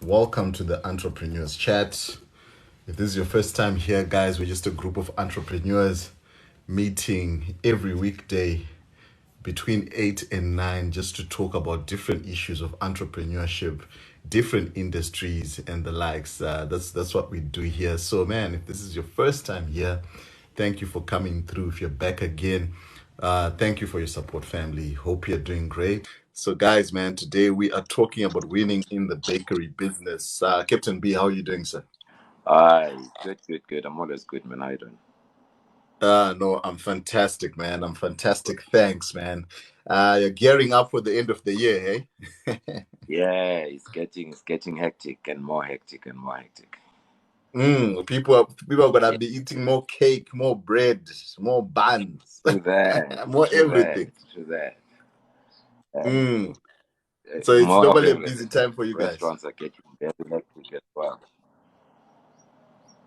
Welcome to the Entrepreneurs Chat. If this is your first time here, guys, we're just a group of entrepreneurs meeting every weekday between 8 and 9 just to talk about different issues of entrepreneurship, different industries, and the likes. That's what we do here. So, man, if this is your first time here, thank you for coming through. If you're back again, thank you for your support, family. Hope you're doing great. So, guys, man, today we are talking about winning in the bakery business. Captain B, how are you doing, sir? Aye, good. I'm always good, man. How you doing? No, I'm fantastic, man. I'm fantastic. Thanks, man. You're gearing up for the end of the year, hey? Yeah, it's getting hectic and more hectic and more hectic. People are gonna Yeah, be eating more cake, more bread, more buns, true that, more true that, everything. true that. And Mm. So it's more of normally a everything. busy time for you guys. Restaurants are getting very hectic as well.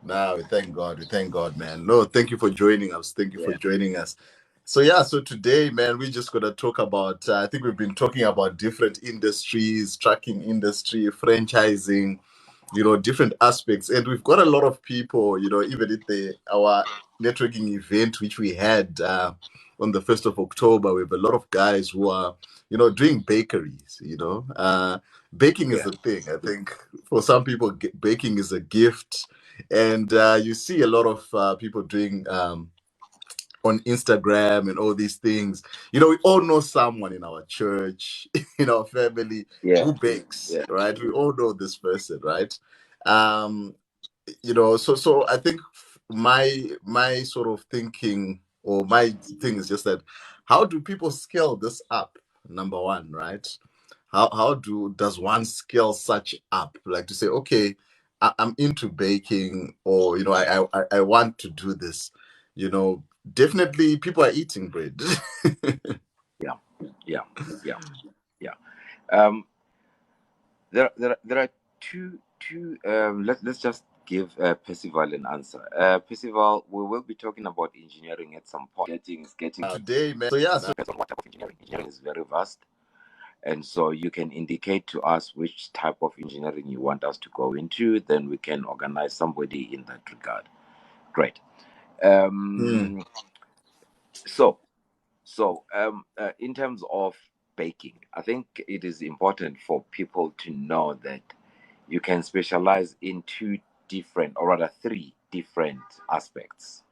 No, we thank God. We thank God, man. No, thank you for joining us. Thank you for Yeah, joining us. So yeah, so today, man, we're just gonna talk about. I think we've been talking about different industries, trucking industry, franchising, different aspects, and we've got a lot of people. Even at the our networking event which we had on the 1st of October, we have a lot of guys who are, doing bakeries. Baking is yeah, a thing. I think for some people, baking is a gift, and you see a lot of people doing on Instagram and all these things. We all know someone in our church, in our family yeah, who bakes, yeah, right? We all know this person, right? Um, so I think my sort of thinking or my thing is just that how do people scale this up? Number one, right? How does one scale such up? Like to say, okay, I'm into baking, or I want to do this. You know, Definitely people are eating bread. yeah, yeah, yeah, yeah. Um, there are two. Let's just give Percival an answer. Percival, we will be talking about engineering at some point. Getting is getting Today, man. So yeah, so depends on what type of engineering. Engineering is very vast. And so you can indicate to us which type of engineering you want us to go into, then we can organize somebody in that regard. Great. mm, Um, so, in terms of baking, I think it is important for people to know that you can specialize in two different, or rather three different aspects.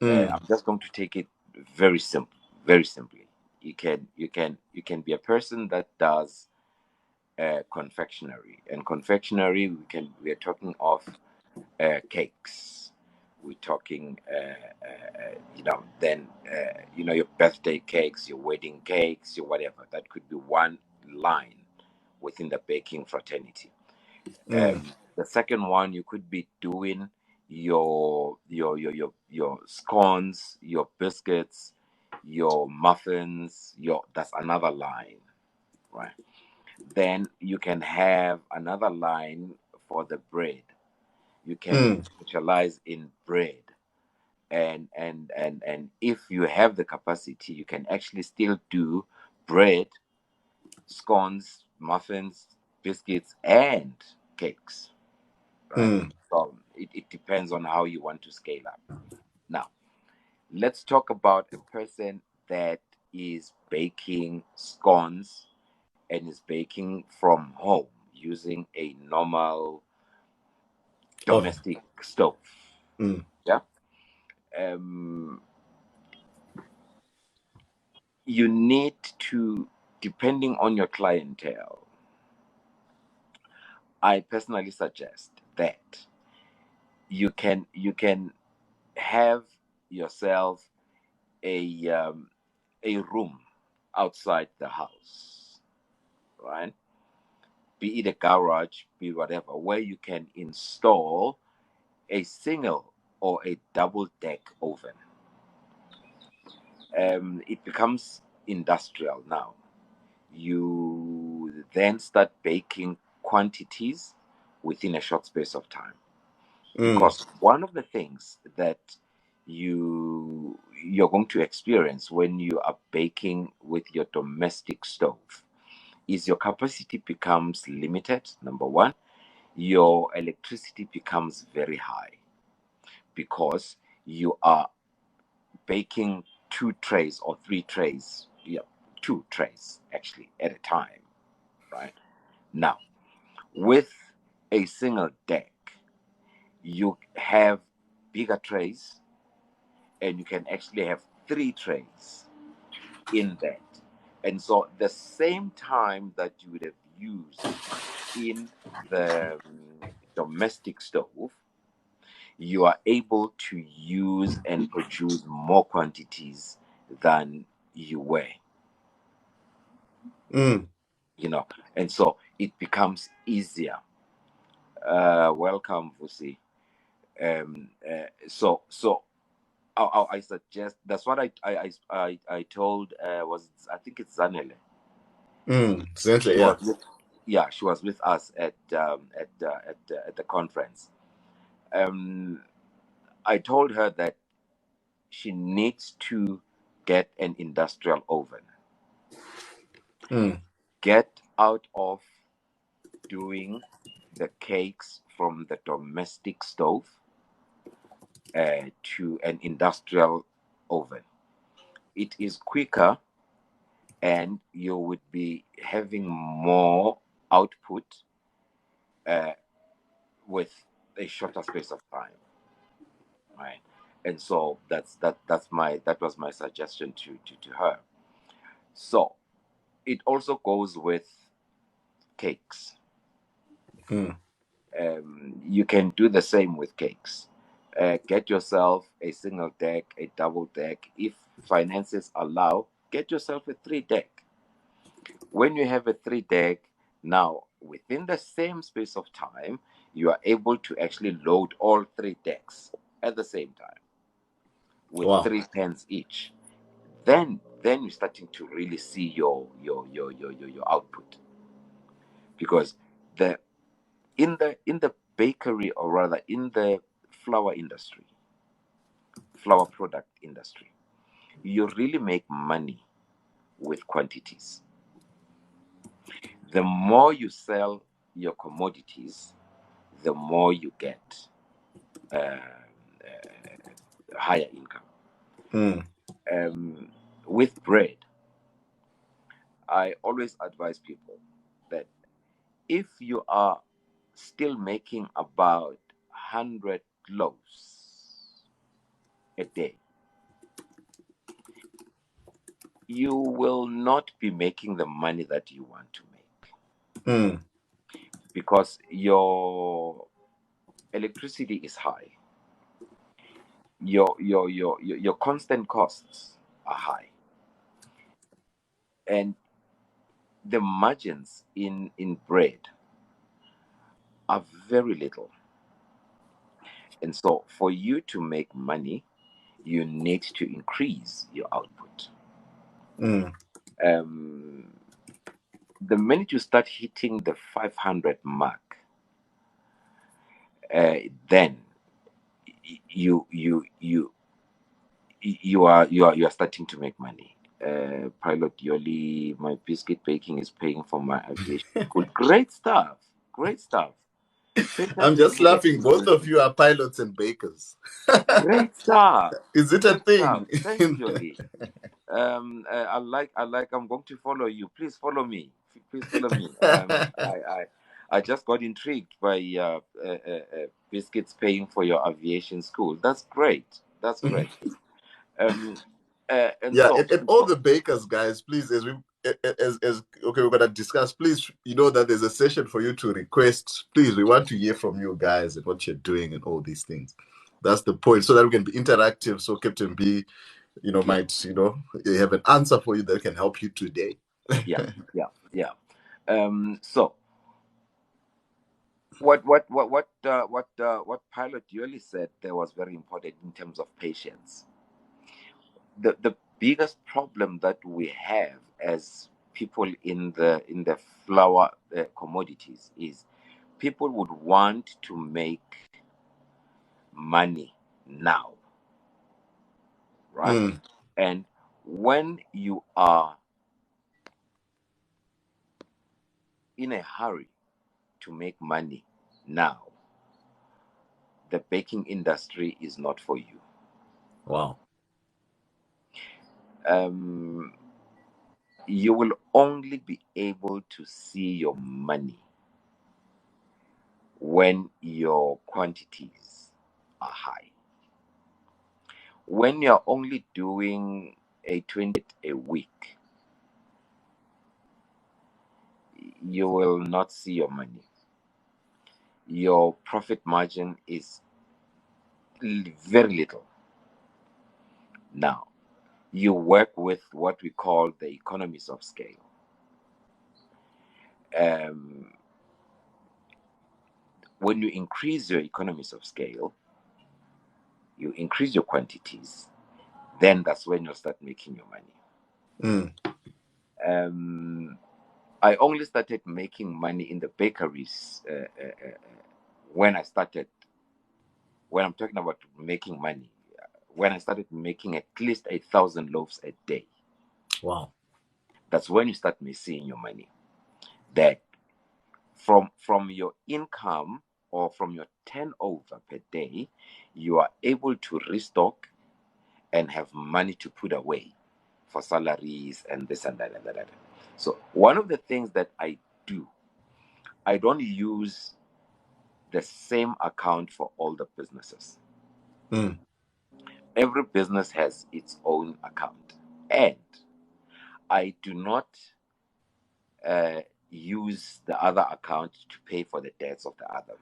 mm, I'm just going to take it very simple, very simply. You can be a person that does confectionery. And confectionery, we are talking of cakes. We're talking, then your birthday cakes, your wedding cakes, your whatever. That could be one line within the baking fraternity. mm, The second one, you could be doing your scones, your biscuits, your muffins. Your That's another line, right? Then you can have another line for the bread. You can mm, specialize in bread. And if you have the capacity, you can actually still do bread, scones, muffins, biscuits, and cakes, right? mm, So it depends on how you want to scale up. Now, let's talk about a person that is baking scones and is baking from home using a normal oven. domestic stove. Mm, Yeah. Um, you need to, depending on your clientele, I personally suggest that you can have yourself a room outside the house, right? Be it a garage, be it whatever, where you can install a single or a double deck oven. It becomes industrial now. You then start baking quantities within a short space of time. mm, Because one of the things that you're going to experience when you are baking with your domestic stove is your capacity becomes limited, number one. Your electricity becomes very high because you are baking 2 trays or 3 trays, yeah, 2 trays actually at a time, right? Now, with a single deck, you have bigger trays and you can actually have 3 trays in that. And so the same time that you would have used in the domestic stove, you are able to use and produce more quantities than you were, Mm. and so it becomes easier. Welcome, Vusi. So I suggest that's what I told, was I think it's Zanele. Exactly, She yeah. was with, yeah, she was with us at the conference. Um, I told her that she needs to get an industrial oven. Mm. Get out of doing the cakes from the domestic stove to an industrial oven. It is quicker and you would be having more output uh, with a shorter space of time, right? And so that was my suggestion to her. So it also goes with cakes. Mm. You can do the same with cakes. Get yourself a single deck, a double deck. If finances allow, get yourself a 3 deck. When you have a 3 deck, now within the same space of time, you are able to actually load all 3 decks at the same time with Wow. 3 pens each. Then you're starting to really see your output, because the in the bakery, or rather in the flour industry, flour product industry, you really make money with quantities. The more you sell your commodities, the more you get uh, higher income. Mm. With bread, I always advise people that if you are still making about 100 loaves a day, you will not be making the money that you want to make, Mm. because your electricity is high, your constant costs are high, and the margins in bread are very little. And so for you to make money, you need to increase your output. Mm. um, the minute you start hitting the 500 mark, then you you you you are starting to make money. Pilot Yoli, my biscuit baking is paying for my aviation school. Great stuff. Great stuff. I'm Fantastic just news. laughing. Both of you are pilots and bakers. Great stuff. Is it a Great stuff. thing? Thanks, Yoli. I'm going to follow you. Please follow me. Please follow me. I just got intrigued by biscuits paying for your aviation school. That's great. That's great. Um, and Yeah, so, and all the bakers, guys, please, as we as okay, we're gonna discuss. Please, you know that there's a session for you to request. Please, we want to hear from you guys and what you're doing and all these things. That's the point, so that we can be interactive. So Captain B, yeah, might have an answer for you that can help you today. yeah, yeah, yeah. So what Pilot Yuli said there was very important in terms of patience. The biggest problem that we have as people in the flour commodities is people would want to make money now, right? And when you are in a hurry to make money now, the baking industry is not for you. Wow. You will only be able to see your money when your quantities are high. When you're only doing a 20 a week, you will not see your money. Your profit margin is very little. Now, you work with what we call the economies of scale. When you increase your economies of scale, you increase your quantities, then that's when you'll start making your money. I only started making money in the bakeries when I'm talking about making money, when I started making at least 8,000 loaves a day. Wow. That's when you start seeing your money. That from your income or from your turnover per day, you are able to restock and have money to put away for salaries and this and that and that. So one of the things that I do, I don't use the same account for all the businesses. Every business has its own account, and I do not use the other account to pay for the debts of the other.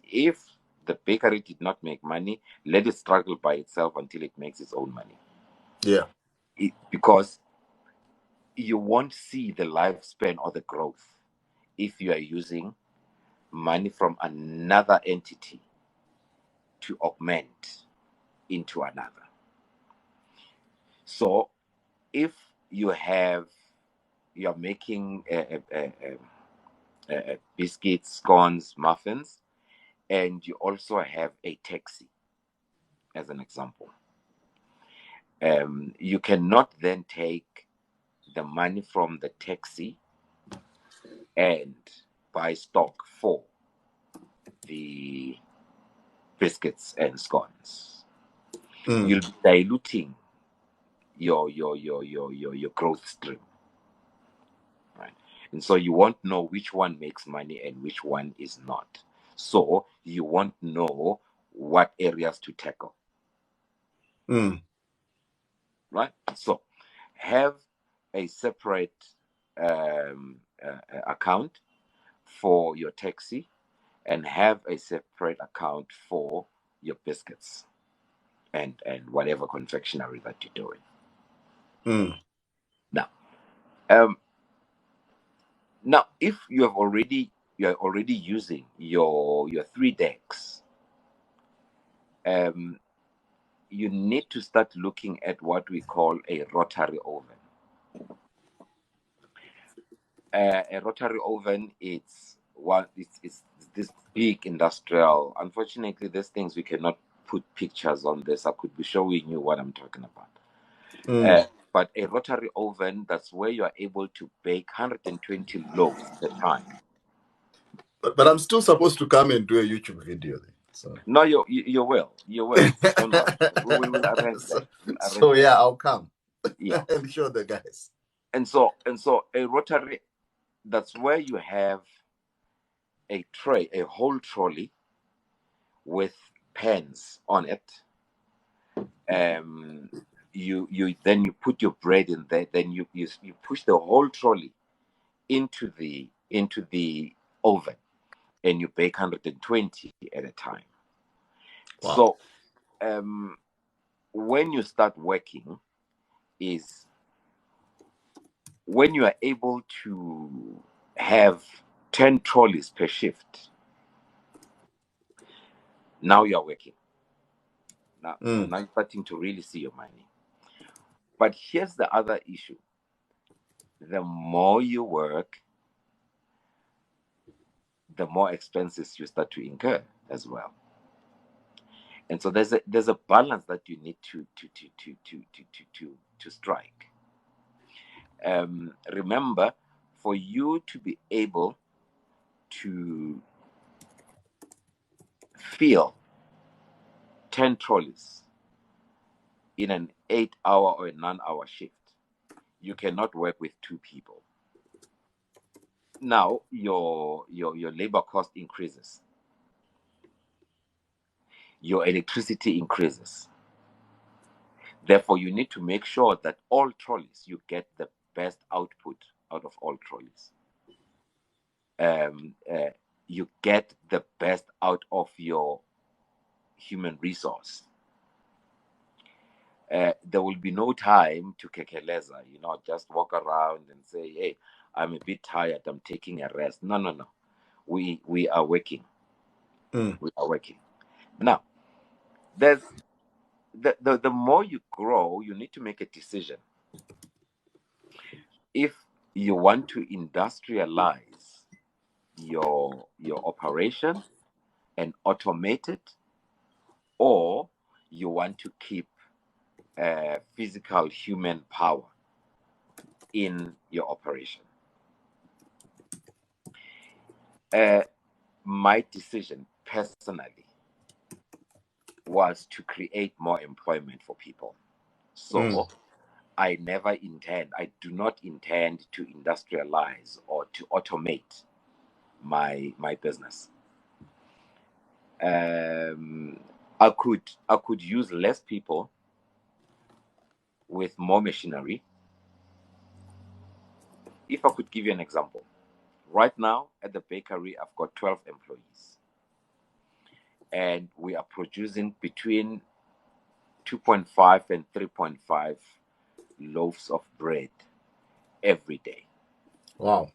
If the bakery did not make money, let it struggle by itself until it makes its own money. Yeah. Because you won't see the lifespan or the growth if you are using money from another entity to augment into another. So if you're making biscuits, scones, muffins, and you also have a taxi, as an example, you cannot then take the money from the taxi and buy stock for the biscuits and scones. You'll be diluting your growth stream, right? And so you won't know which one makes money and which one is not. So you won't know what areas to tackle, right? So have a separate account for your taxi and have a separate account for your biscuits and whatever confectionery that you're doing. Now, now if you're already using your 3 decks, you need to start looking at what we call a rotary oven. A rotary oven, it's this big industrial. Unfortunately, these things we cannot put pictures on this. I could be showing you what I'm talking about. But a rotary oven, that's where you are able to bake 120 loaves at a time. But I'm still supposed to come and do a YouTube video. So. No, you will. Don't worry. We will arrange that. So yeah, I'll come. Yeah. And show the guys. And so a rotary, that's where you have a tray, a whole trolley with pans on it. You then you put your bread in there. Then you push the whole trolley into the oven, and you bake 120 at a time. Wow. So when you start working is when you are able to have 10 trolleys per shift. Now you're working. Now you're starting to really see your money. But here's the other issue. The more you work, the more expenses you start to incur as well. And so there's a balance that you need to strike. Remember, for you to be able to fill 10 trolleys in an 8-hour or a 9-hour shift, you cannot work with 2 people. Now your labor cost increases, your electricity increases. Therefore, you need to make sure that all trolleys, you get the best output out of all trolleys. You get the best out of your human resource. There will be no time to kekeleza, just walk around and say, hey, I'm a bit tired, I'm taking a rest. No. We are working. We are working. Now, there's the more you grow, you need to make a decision. If you want to industrialize your operation and automate it, or you want to keep physical human power in your operation. My decision personally was to create more employment for people. So I do not intend to industrialize or to automate my business. I could use less people with more machinery. If I could give you an example, right now at the bakery, I've got 12 employees, and we are producing between 2.5 and 3.5 loaves of bread every day. Wow.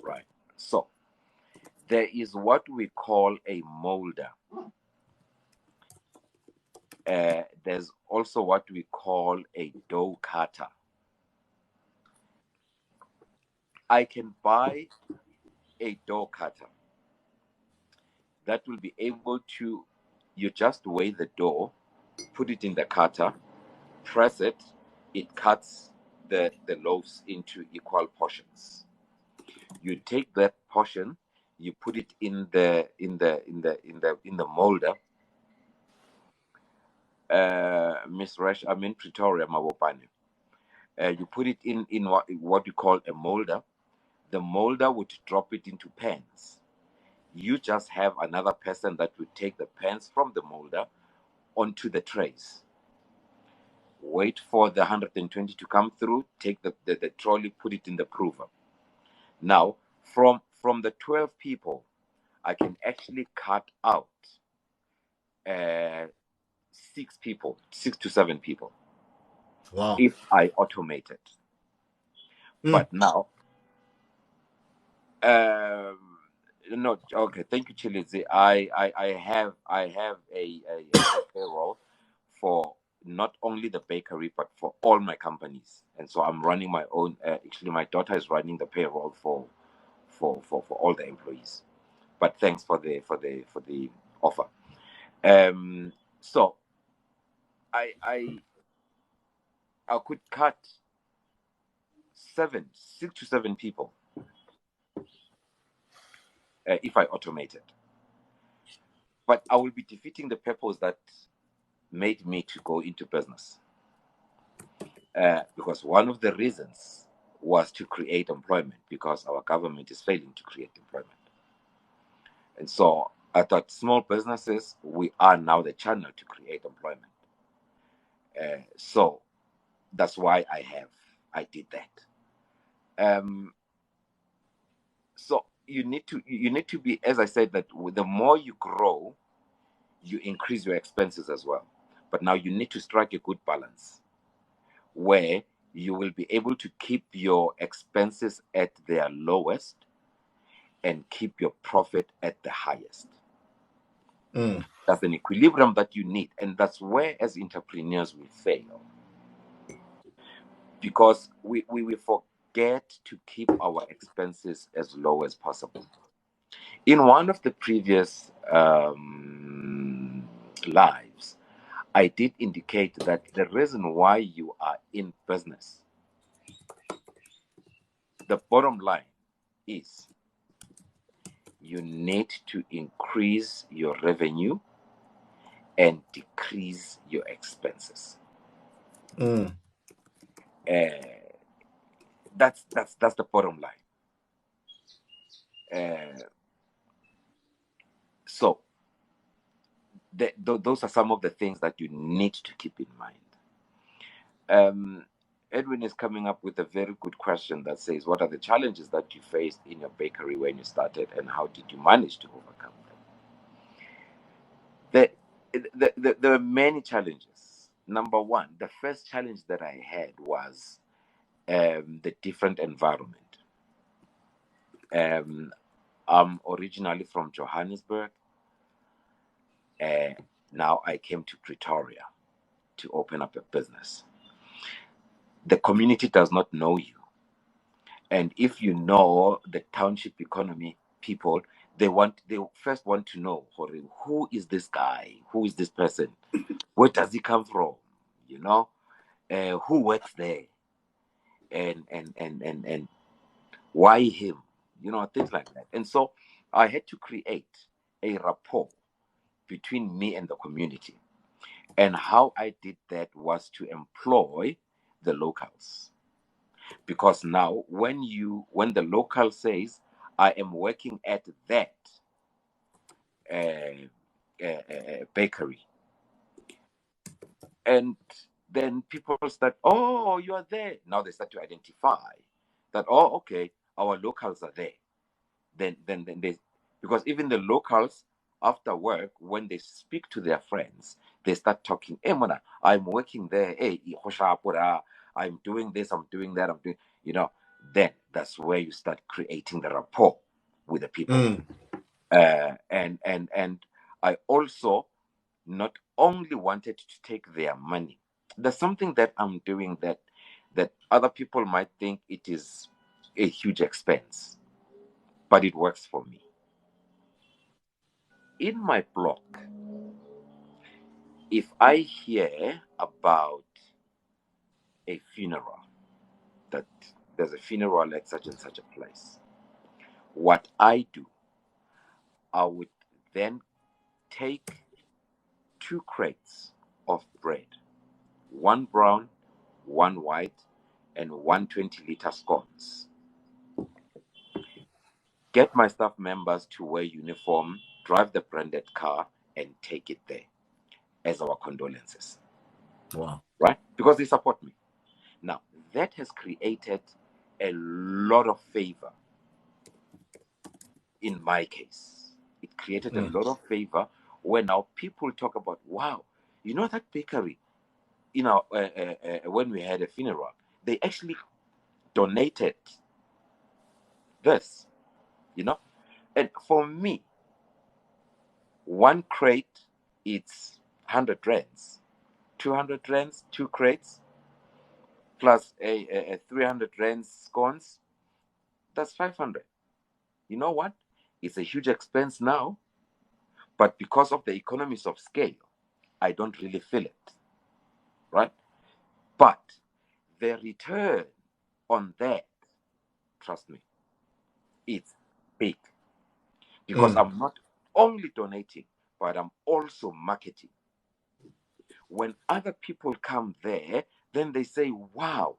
Right. So there is what we call a molder. There's also what we call a dough cutter. I can buy a dough cutter that will be able to, you just weigh the dough, put it in the cutter, press it, it cuts the loaves into equal portions. You take that portion, you put it in the molder. Miss Resh, I'm in Pretoria, Mabopane. You put it in what you call a molder. The molder would drop it into pans. You just have another person that would take the pans from the molder onto the trays. Wait for the 120 to come through, take the trolley, put it in the prover. Now, from the 12 people, I can actually cut out 6 to 7 people. Wow. If I automate it. But now, no, okay, thank you, Chilizi. I have a payroll for not only the bakery but for all my companies, and so I'm running my own. Actually, my daughter is running the payroll for all the employees. But thanks for the offer. So I could cut 6 to 7 people if I automate it. But I will be defeating the purpose that made me to go into business. Because one of the reasons was to create employment, because our government is failing to create employment. And so I thought small businesses, we are now the channel to create employment. So that's why I did that. So you need to be, as I said, that the more you grow, you increase your expenses as well. But now you need to strike a good balance where you will be able to keep your expenses at their lowest and keep your profit at the highest. That's an equilibrium that you need, and that's where, as entrepreneurs, we fail, because we forget to keep our expenses as low as possible. In one of the previous lives, I did indicate that the reason why you are in business, the bottom line is you need to increase your revenue and decrease your expenses. That's the bottom line. So those are some of the things that you need to keep in mind. Edwin is coming up with a very good question that says, what are the challenges that you faced in your bakery when you started, and how did you manage to overcome them? There were many challenges. Number one, the first challenge that I had was the different environment. I'm originally from Johannesburg. Now I came to Pretoria to open up a business. The community does not know you. And if you know the township economy people, they first want to know, who is this guy? Who is this person? Where does he come from? You know, who works there? And why him? You know, things like that. And so I had to create a rapport between me and the community. And how I did that was to employ the locals. Because now when the local says, I am working at that bakery, and then people start, oh, you are there. Now they start to identify that, oh, okay, our locals are there. Then they, because even the locals after work, when they speak to their friends, they start talking, hey mona, I'm working there, hey, I'm doing this, I'm doing that, I'm doing, you know. Then that's where you start creating the rapport with the people. And I also not only wanted to take their money. There's something that I'm doing that other people might think it is a huge expense, but it works for me. In my blog, if I hear about a funeral, that there's a funeral at such and such a place, what I do, I would then take 2 crates of bread, one brown, one white, and 120-liter scones. Get my staff members to wear uniform, drive the branded car, and take it there as our condolences. Wow. Right? Because they support me. Now, that has created a lot of favor in my case. It created a lot of favor where now people talk about, wow, you know that bakery, when we had a funeral, they actually donated this, you know. And for me, 1 crate, it's 100 rands. 200 rands, 2 crates, plus a 300 rands scones, that's 500. You know what? It's a huge expense now, but because of the economies of scale, I don't really feel it, right? But the return on that, trust me, it's big, because I'm not only donating, but I'm also marketing. When other people come there, then they say, wow,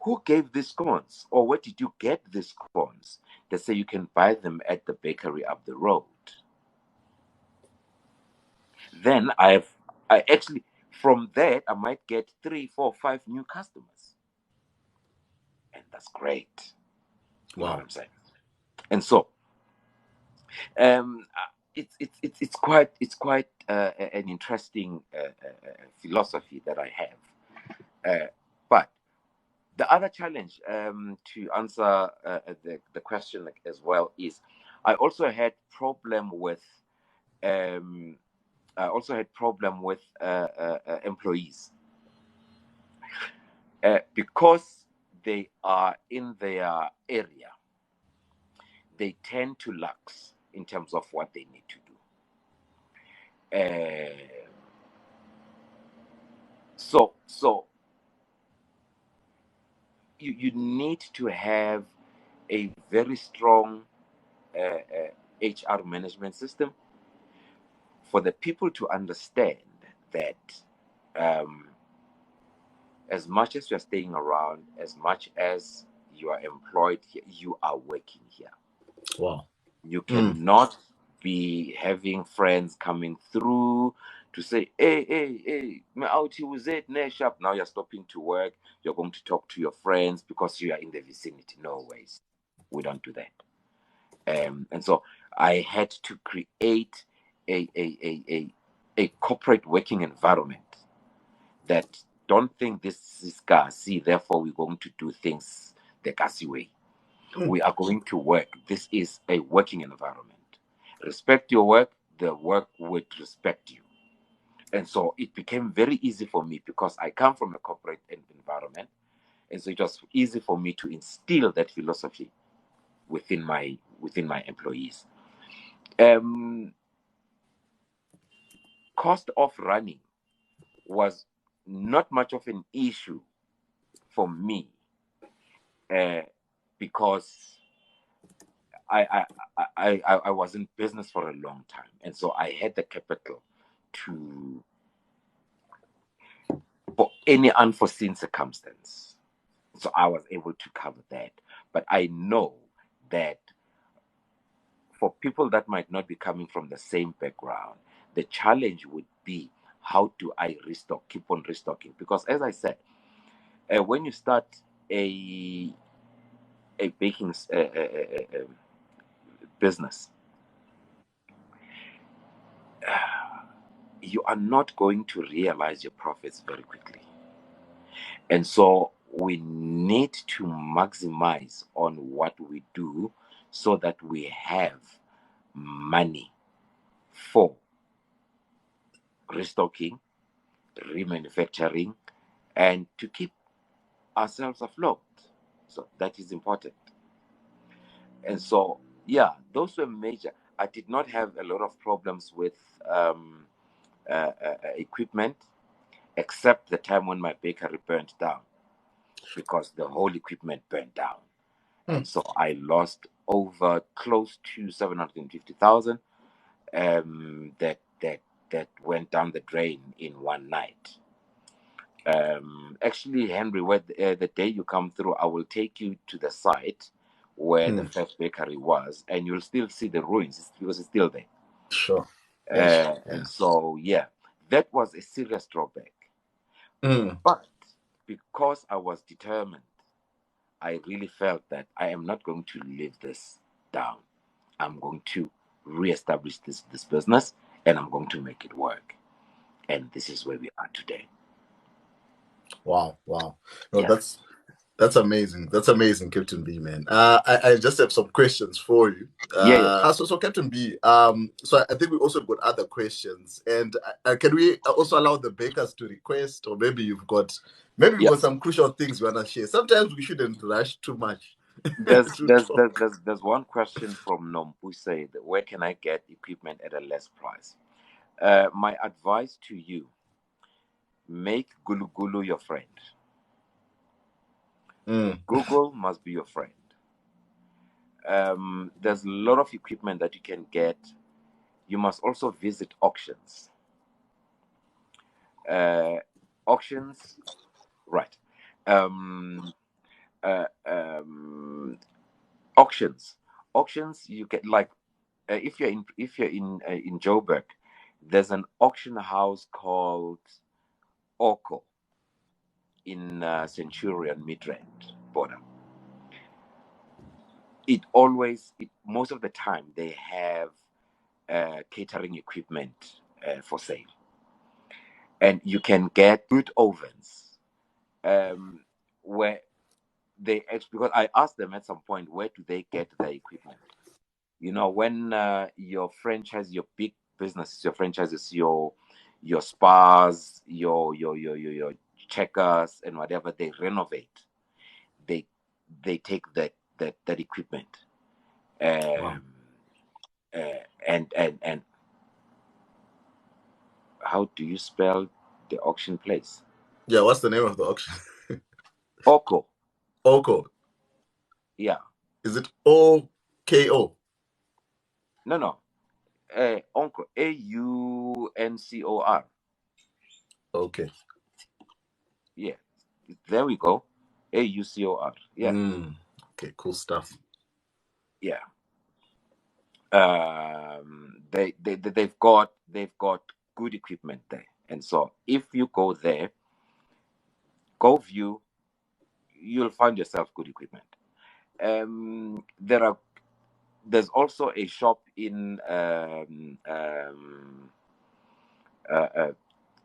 who gave these scones? Or where did you get these scones? They say you can buy them at the bakery up the road. Then I actually, from that, I might get 3, 4, 5 new customers. And that's great. You know what I'm saying? And so, it's quite an interesting philosophy that I have. But the other challenge, to answer the question as well, is I also had problem with employees, because they are in their area. They tend to lax in terms of what they need to do. So you need to have a very strong HR management system, for the people to understand that um, as much as you are staying around, as much as you are employed here, you are working here. Wow. You cannot be having friends coming through to say, hey, my out here was it, shop. Now you're stopping to work, you're going to talk to your friends because you are in the vicinity. No ways. We don't do that. And so I had to create a corporate working environment that don't think this is Kasi, therefore we're going to do things the Kasi way. We are going to work. This is a working environment. Respect your work, the work would respect you. And so it became very easy for me because I come from a corporate environment. And so it was easy for me to instill that philosophy within my employees. Cost of running was not much of an issue for me because I was in business for a long time, and so I had the capital to for any unforeseen circumstance. So I was able to cover that. But I know that for people that might not be coming from the same background, the challenge would be how do I restock, keep on restocking? Because as I said, when you start a baking business, you are not going to realize your profits very quickly. And so we need to maximize on what we do so that we have money for restocking, remanufacturing, and to keep ourselves afloat. So that is important. And so, yeah, those were major. I did not have a lot of problems with equipment, except the time when my bakery burned down, because the whole equipment burned down. And so I lost over close to 750,000 that went down the drain in one night. Actually, Henry, the day you come through, I will take you to the site where the first bakery was, and you'll still see the ruins because it's still there. Sure. Yes. And so, yeah, that was a serious drawback. But because I was determined, I really felt that I am not going to leave this down. I'm going to reestablish this business, and I'm going to make it work. And this is where we are today. Wow. No, Yeah. that's amazing. That's amazing, Captain B, man. I just have some questions for you. Yeah. So Captain B, so I think we also got other questions, and can we also allow the bakers to request, or maybe we've got some crucial things we wanna share. Sometimes we shouldn't rush too much. There's one question from Nompu said, where can I get equipment at a less price? My advice to you, make Gulu Gulu your friend. Google must be your friend. There's a lot of equipment that you can get. You must also visit auctions. Auctions, right? Auctions. You get like if you're in Joburg, there's an auction house called Oko in Centurion Midrand border. Most of the time they have catering equipment for sale, and you can get good ovens where they actually, because I asked them at some point, where do they get their equipment? You know, when your franchise, your big businesses, your franchises, your spas, your checkers and whatever, they renovate. They take that equipment. Wow. And how do you spell the auction place? Yeah, what's the name of the auction? Oko. Oko. Yeah. Is it OKO? No. Encore. AUNCOR. Okay. Yeah. There we go. AUCOR. Yeah. Okay, cool stuff. Yeah. They've got good equipment there, and so if you go there, go view, you'll find yourself good equipment. There's also a shop in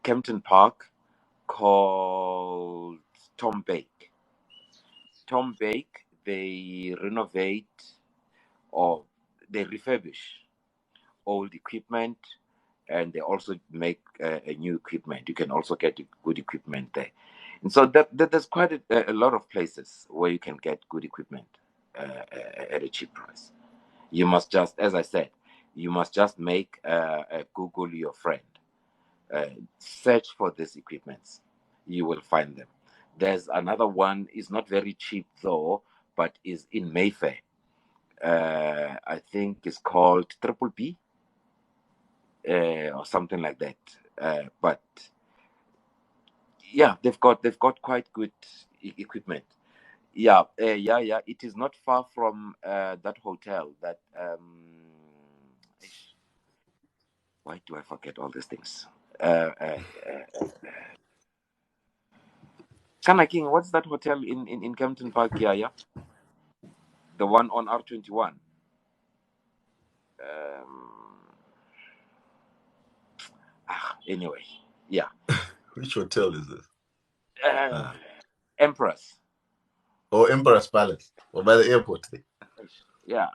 Kempton Park called Tom Bake. Tom Bake, they renovate or they refurbish old equipment, and they also make a new equipment. You can also get good equipment there, and so there's quite a lot of places where you can get good equipment at a cheap price. You must just, as I said, you must just make Google your friend. Search for these equipments. You will find them. There's another one. Is not very cheap though, but is in Mayfair. I think it's called Triple B or something like that. But yeah, they've got quite good equipment. Yeah, yeah. It is not far from that hotel. Why do I forget all these things? Kana King, what's that hotel in Kempton Park? Yeah. The one on R21. Anyway, yeah. Which hotel is this? Uh, Empress. Oh, Emperor's Palace. Or by the airport. Yeah.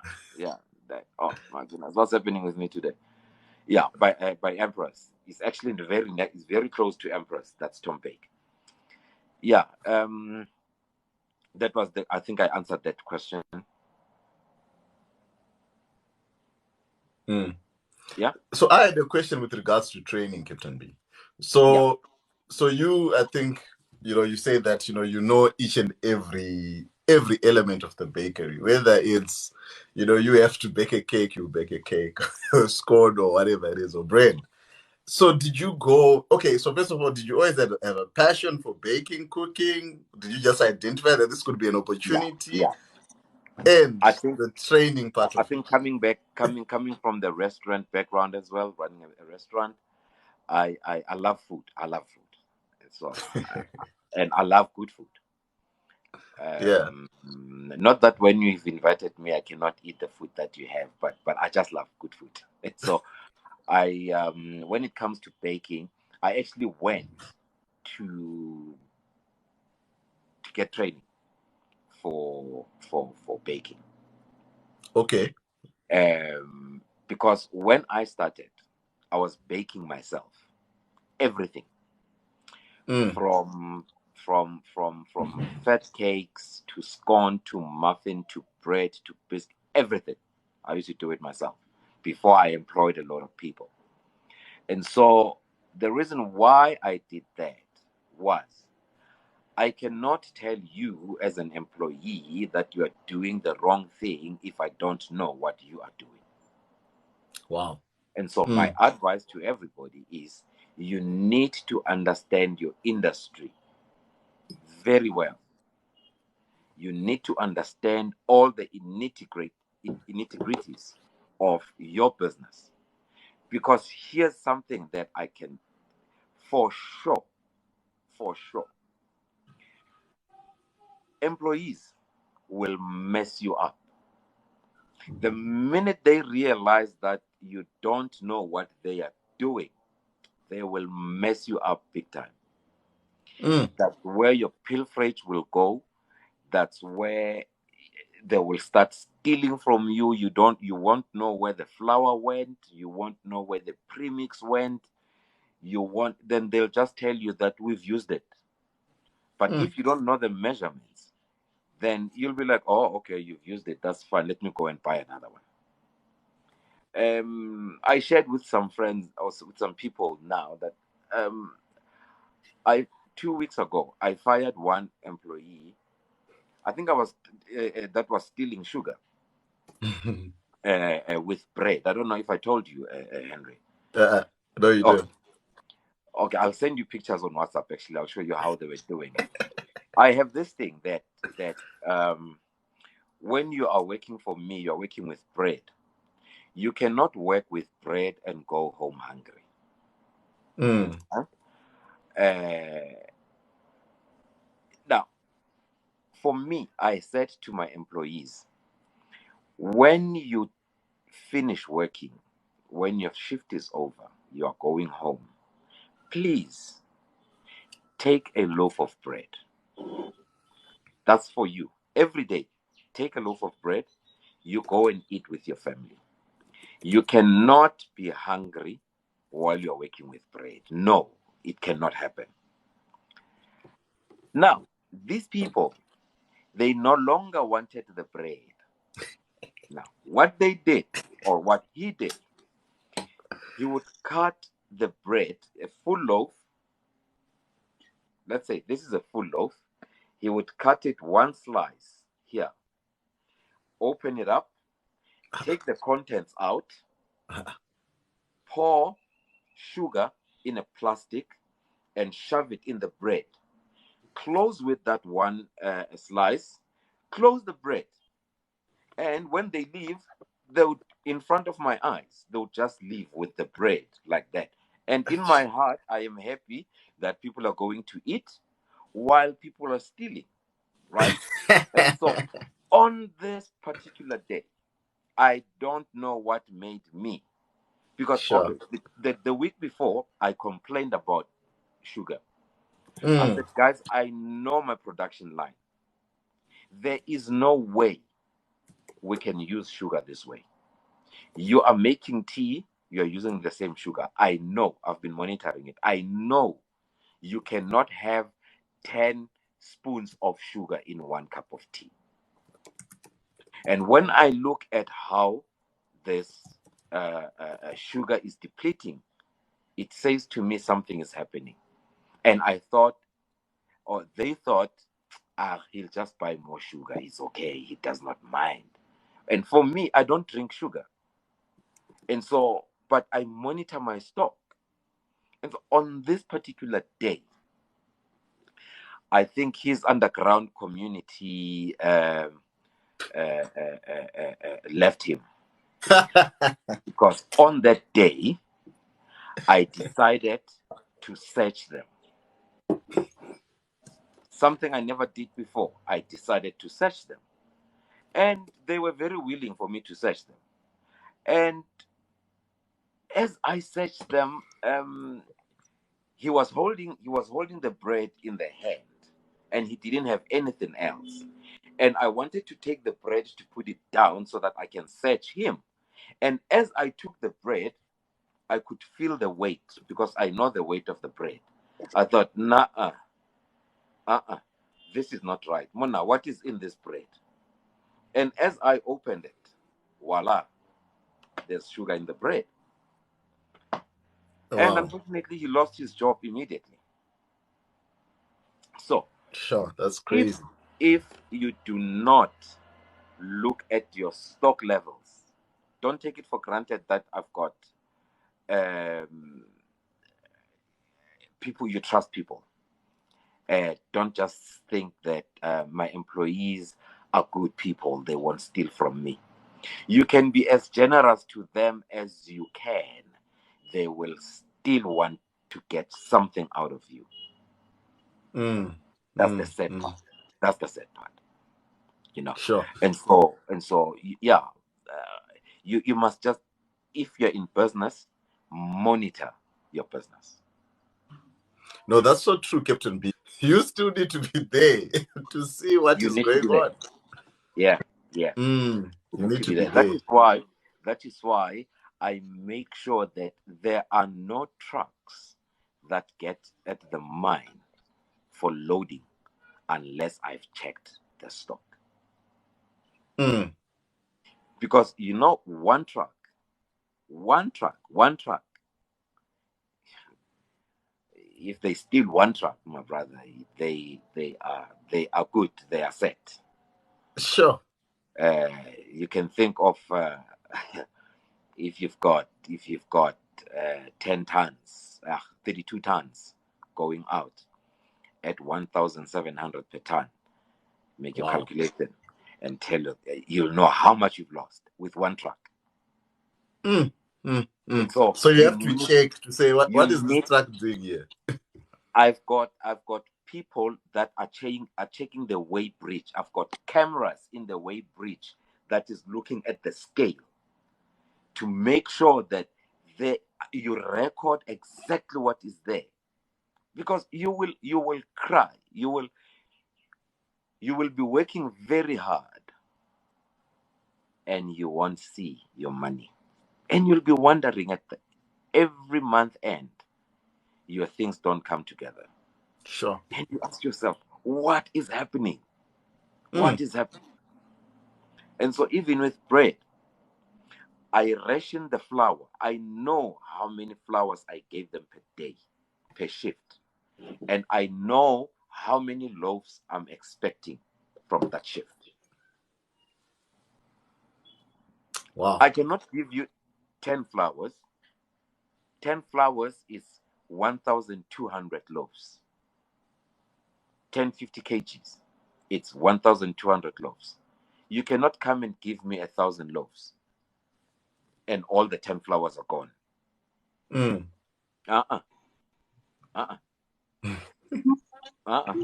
Oh my goodness, what's happening with me today? Yeah, by Empress. It's actually it's very close to Empress. That's Tom Bake. Yeah. That was I think I answered that question. Yeah. So I had a question with regards to training, Captain B. So you, I think, you say that, each and every element of the bakery, whether it's, you have to bake a cake, you bake a cake, scone or whatever it is, or bread. So did you go, okay, so first of all, did you always have a passion for baking, cooking? Did you just identify that this could be an opportunity? Yeah. And I think the training part I of it. think coming from the restaurant background as well, running a restaurant, I love food. I love food. So and I love good food. Yeah. Not that when you've invited me, I cannot eat the food that you have, but I just love good food. And so when it comes to baking, I actually went to get training for baking. Okay. Because when I started, I was baking myself, everything from fat cakes to scone to muffin to bread to biscuit, everything. I used to do it myself before I employed a lot of people. And so the reason why I did that was I cannot tell you as an employee that you are doing the wrong thing if I don't know what you are doing. Wow. And so my advice to everybody is you need to understand your industry very well. You need to understand all the nitty-gritties of your business. Because here's something that I can for sure, employees will mess you up. The minute they realize that you don't know what they are doing, they will mess you up big time. That's where your pilferage will go. That's where they will start stealing from you. You won't know where the flour went. You won't know where the premix went. Then they'll just tell you that we've used it. But if you don't know the measurements, then you'll be like, oh, okay, you've used it. That's fine. Let me go and buy another one. I shared with some friends, also with some people now that I 2 weeks ago I fired one employee. I think I was that was stealing sugar. with bread. I don't know if I told you, Henry. No, you Okay, didn't. okay. I'll send you pictures on WhatsApp. Actually, I'll show you how they were doing it. I have this thing that when you are working for me, you're working with bread. You cannot work with bread and go home hungry. Huh? Now, for me, I said to my employees, when you finish working, when your shift is over, you are going home, please take a loaf of bread. That's for you. Every day, take a loaf of bread. You go and eat with your family. You cannot be hungry while you're working with bread. No, it cannot happen. Now, these people, they no longer wanted the bread. Now, what they did, or what he did, he would cut the bread, a full loaf. Let's say this is a full loaf. He would cut it one slice here, open it up, take the contents out, pour sugar in a plastic, and shove it in the bread. Close with that one slice, close the bread. And when they leave, they would, in front of my eyes, they would just leave with the bread like that. And in my heart, I am happy that people are going to eat while people are stealing, right? And so on this particular day, I don't know what made me. Because, Sure. okay, the week before, I complained about sugar. I said, guys, I know my production line. There is no way we can use sugar this way. You are making tea, you're using the same sugar. I know, I've been monitoring it. I know you cannot have 10 spoons of sugar in one cup of tea. And when I look at how this sugar is depleting, it says to me something is happening. And I thought, or they thought, he'll just buy more sugar. It's okay. He does not mind. And for me, I don't drink sugar. And so, but I monitor my stock. And so on this particular day, I think his underground community left him, because on that day, I decided to search them. Something I never did before. I decided to search them. And they were very willing for me to search them. And as I searched them, he was holding the bread in the hand, and he didn't have anything else. And I wanted to take the bread to put it down so that I can search him. And as I took the bread, I could feel the weight, because I know the weight of the bread. I thought, nah, this is not right. Mona, what is in this bread? And as I opened it, voila, there's sugar in the bread. And Wow. unfortunately, he lost his job immediately. So, Sure. That's if crazy. if you do not look at your stock levels, don't take it for granted that I've got um, people. You trust people. Don't just think that my employees are good people. They won't steal from me. You can be as generous to them as you can. They will still want to get something out of you. Mm, That's the mm, sad mm. part. That's the sad part. You know. Sure. And so yeah, you must just, if you're in business, monitor your business. No, that's so true, Captain B. You still need to be there to see what You is need to going be there. on. Yeah, yeah. You You need need to to be be there. there. That is why I make sure that there are no trucks that get at the mine for loading unless I've checked the stock. Mm, Because one truck, if they steal one truck, my brother, they are good. They are set. sure. Uh, you can think of. if you've got 10 tons, 32 tons going out at 1,700 per ton, make your Wow. calculation and tell you, you'll know how much you've lost with one truck. Mm, And so So you have to check to say you what is this need. truck doing here? I've got people that are checking the weight bridge. I've got cameras in the weight bridge that is looking at the scale to make sure that you record exactly what is there, because you will cry. You will be working very hard and you won't see your money, and you'll be wondering at every month end your things don't come together, Sure. and you ask yourself, what is happening? Mm, What is happening? And so even with bread, I ration the flour. I know how many flours I gave them per day, per shift. And I know how many loaves I'm expecting from that shift. wow. I cannot give you 10 flours. 10 flours is 1,200 loaves. 1050 kgs. It's 1,200 loaves. You cannot come and give me 1,000 loaves and all the 10 flours are gone. Mm. Uh-uh. Uh-uh. Uh-uh.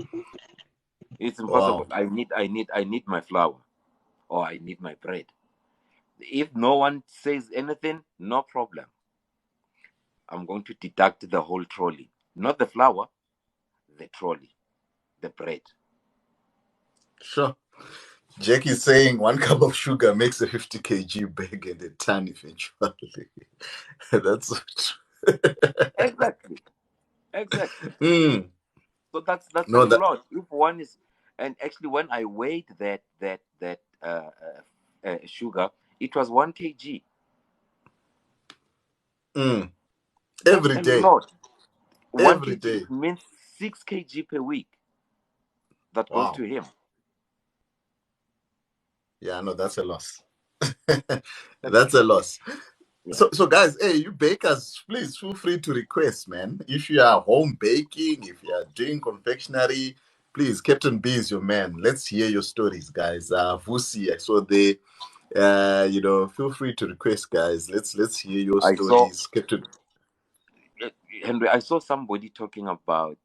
It's impossible. Wow. I need my flour, or I need my bread. If no one says anything, no problem. I'm going to deduct the whole trolley. Not the flour, the trolley, the bread. Sure. Jackie's saying 1 cup of sugar makes a 50 kg bag and a ton eventually. That's so true. Exactly. Exactly. Mm. So that's a No, that. lot. If one is, and actually when I weighed that sugar, it was 1 kg. Mm. That's Every a day. lot. One Every kg, day. it means 6 kg per week that goes Wow. to him. Yeah, no, that's a loss. That's a loss. Yeah. So guys, hey, you bakers, please feel free to request, man. If you are home baking, if you are doing confectionery, please, Captain B is your man. Let's hear your stories, guys. Vusi, I saw they, feel free to request, guys. Let's hear your I saw stories, Captain. Henry, I saw somebody talking about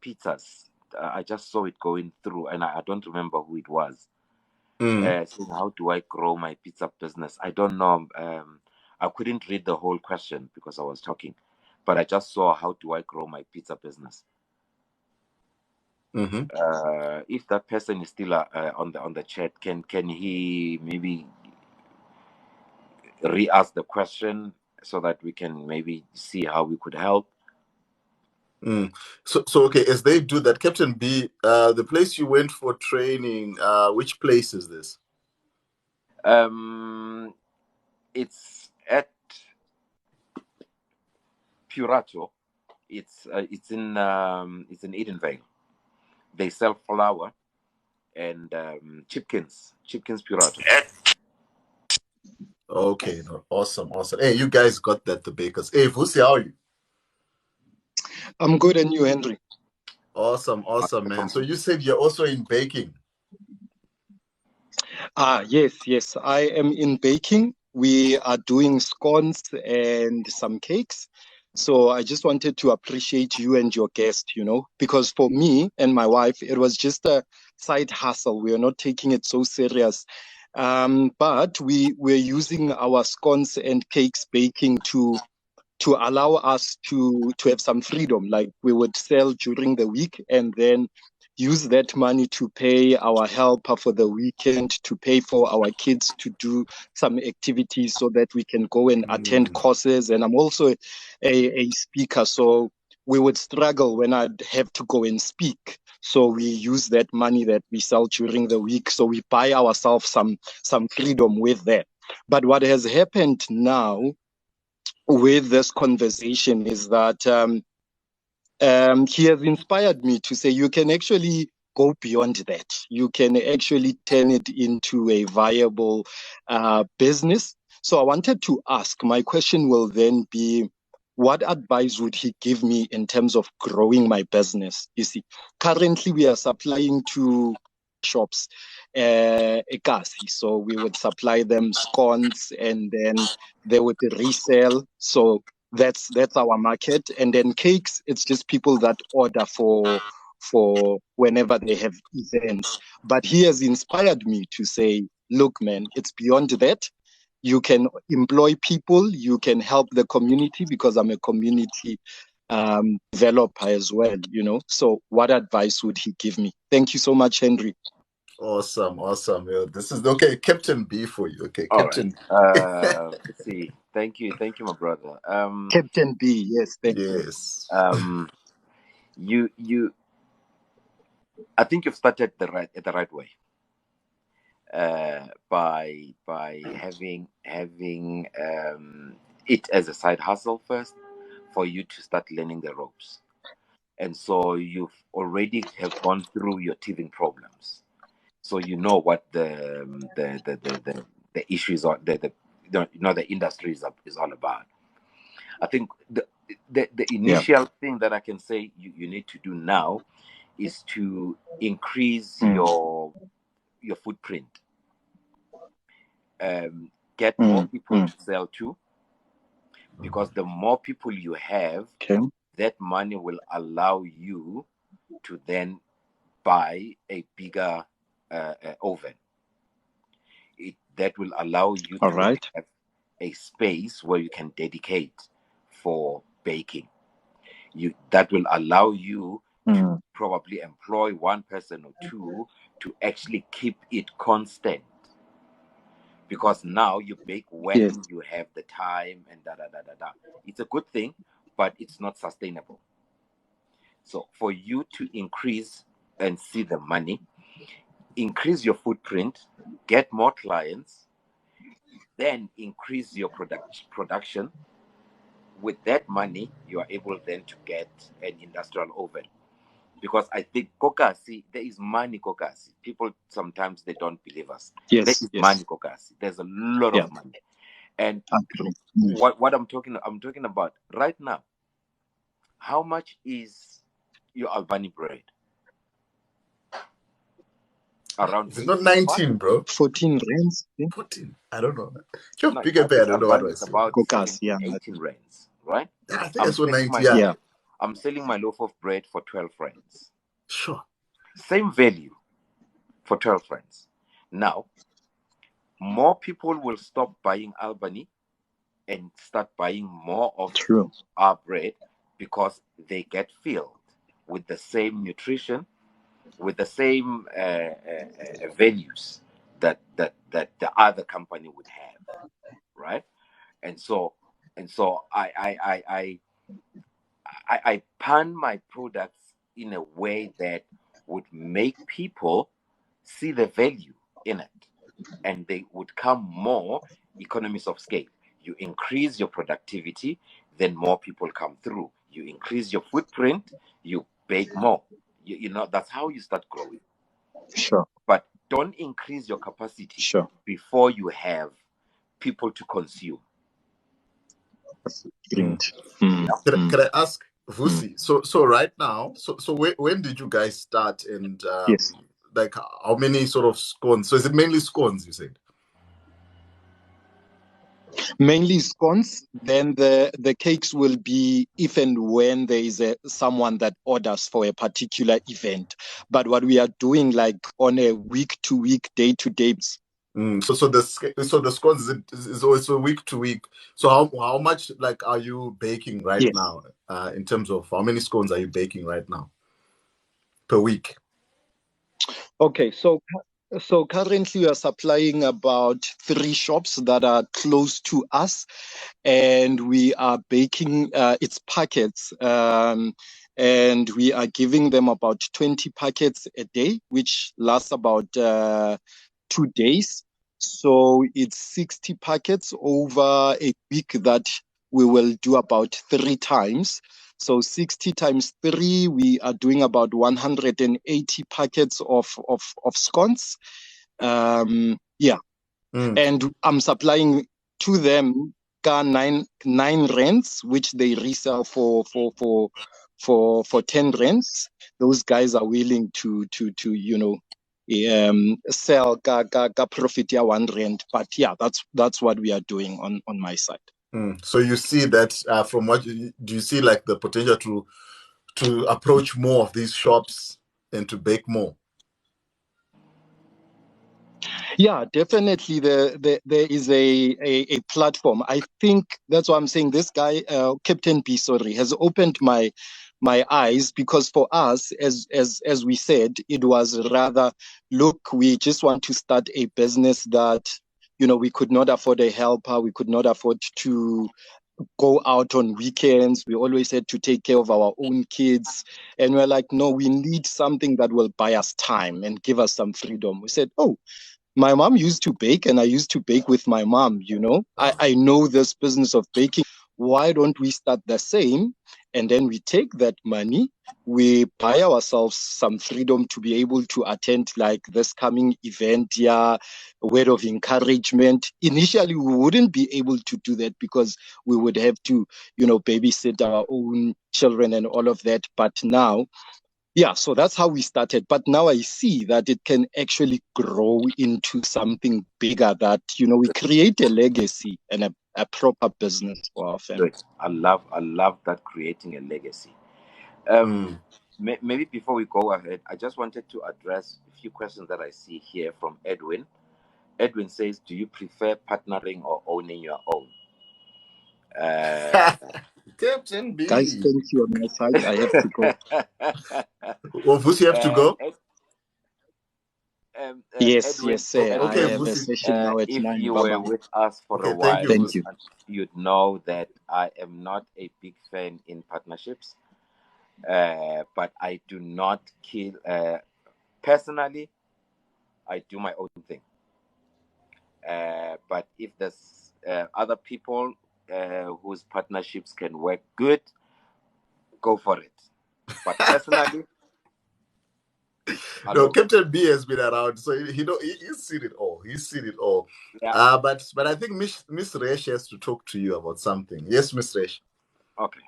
pizzas. I just saw it going through, and I don't remember who it was. Mm, Saying, how do I grow my pizza business? I don't know. I couldn't read the whole question because I was talking, but I just saw, how do I grow my pizza business? mm-hmm. If that person is still on the chat, can he maybe re-ask the question so that we can maybe see how we could help? Mm. So okay, as they do that, Captain B, the place you went for training, which place is this? Um, it's at Purato. It's in Edenvale. They sell flour and chipkins Purato. Okay, no, awesome. Hey, you guys got that, the bakers. Hey, Vusi, how are you? I'm good, and you, Henry? Awesome, man. So you said you're also in baking. Yes, I am in baking. We are doing scones and some cakes. So I just wanted to appreciate you and your guest, because for me and my wife, it was just a side hustle. We are not taking it so serious. But we're using our scones and cakes baking to allow us to have some freedom. Like we would sell during the week and then use that money to pay our helper for the weekend, to pay for our kids to do some activities so that we can go and attend Mm, courses. And I'm also a speaker, so we would struggle when I'd have to go and speak. So we use that money that we sell during the week. So we buy ourselves some freedom with that. But what has happened now with this conversation is that he has inspired me to say you can actually go beyond that. You can actually turn it into a viable business. So I wanted to ask, my question will then be, what advice would he give me in terms of growing my business? You see, currently we are supplying to shops, ekasi. So we would supply them scones and then they would resell. So that's our market. And then cakes, it's just people that order for whenever they have events. But he has inspired me to say, look, man, it's beyond that. You can employ people, you can help the community, because I'm a community developer as well, you know. So what advice would he give me? Thank you so much, Henry. Awesome. Yeah, this is okay. Captain B for you. Okay, All right. Captain. Let's see. Thank you, my brother. Captain B, yes, thank you. Yes. You. I think you've started the right way. By having it as a side hustle first, for you to start learning the ropes, and so you've already have gone through your teething problems, so you know what the issues are, the industry is all about. I think the initial thing that I can say you need to do now is to increase your footprint. Get more people to sell to, because the more people you have, that money will allow you to then buy a bigger oven. That will allow you to have a space where you can dedicate for baking. That will allow you to probably employ one person or two to actually keep it constant, because now you bake when you have the time and da. It's a good thing, but it's not sustainable. So for you to increase and see the money, increase your footprint, get more clients, then increase your production. With that money, you are able then to get an industrial oven. Because I think Kokasi, there is money, Kokasi. People sometimes they don't believe us. There is money, Kokasi. There's a lot of money. And what I'm talking about right now, how much is your Albani bread? Around It's not 19, bro. 14 rands. 14. I don't know. You're No, bigger I pay. think I don't know what Albani I is say. about Kokas, 18 rands, right? Yeah, I think that's what 90. Yeah. I'm selling my loaf of bread for 12 rands. Sure. Same value for 12 rands. Now, more people will stop buying Albany and start buying more of our bread, because they get filled with the same nutrition, with the same values that the other company would have, right? And so I pan my products in a way that would make people see the value in it, and they would come more economies of scale. You increase your productivity, then more people come through. You increase your footprint, you bake more. You know, that's how you start growing. Sure. But don't increase your capacity before you have people to consume. Could I ask Vusi? So right now, so when did you guys start, and like how many sort of scones? So is it mainly scones, you said? Mainly scones. Then the cakes will be if and when there is someone that orders for a particular event. But what we are doing, like on a week-to-week, day-to-day. So the scones is also week to week. So how much like are you baking right now? In terms of how many scones are you baking right now per week? Okay, so currently we are supplying about 3 shops that are close to us, and we are baking its packets, and we are giving them about 20 packets a day, which lasts about 2 days. So it's 60 packets over a week that we will do about 3 times. So 60 times 3, we are doing about 180 packets of scones. And I'm supplying to them got nine rands, which they resell for 10 rands. Those guys are willing to sell ga profit ya 1 rand. But yeah, that's what we are doing on my side. So you see that from what do you see like the potential to approach more of these shops and to bake more? Yeah, definitely. There is a platform. I think that's why I'm saying this guy, Captain B, sorry, has opened my eyes, because for us, as we said, it was rather, look, we just want to start a business that, we could not afford a helper, we could not afford to go out on weekends. We always had to take care of our own kids. And we're like, no, we need something that will buy us time and give us some freedom. We said, oh, my mom used to bake and I used to bake with my mom, I know this business of baking. Why don't we start the same? And then we take that money, we buy ourselves some freedom to be able to attend like this coming event, yeah, a word of encouragement. Initially, we wouldn't be able to do that because we would have to, babysit our own children and all of that. But now, yeah, so that's how we started. But now I see that it can actually grow into something bigger, that, we create a legacy and a proper business for our family. Good. I love that, creating a legacy. Maybe before we go ahead, I just wanted to address a few questions that I see here from Edwin. Edwin says, do you prefer partnering or owning your own? Captain B. Guys, thank you on my side. I have to go. Vusi, you have to go? Yes, Edwin, sir. Okay, I have a Vusi. session now at if 9. you Bye-bye. were with us for a Okay, while, Thank you. you'd know that I am not a big fan in partnerships, but I do not kill. Personally, I do my own thing. But if there's other people whose partnerships can work good, go for it. But personally, no, Captain B has been around, so he's seen it all. He's seen it all. Yeah. But I think Miss Resh has to talk to you about something. Yes, Miss Resh. Okay.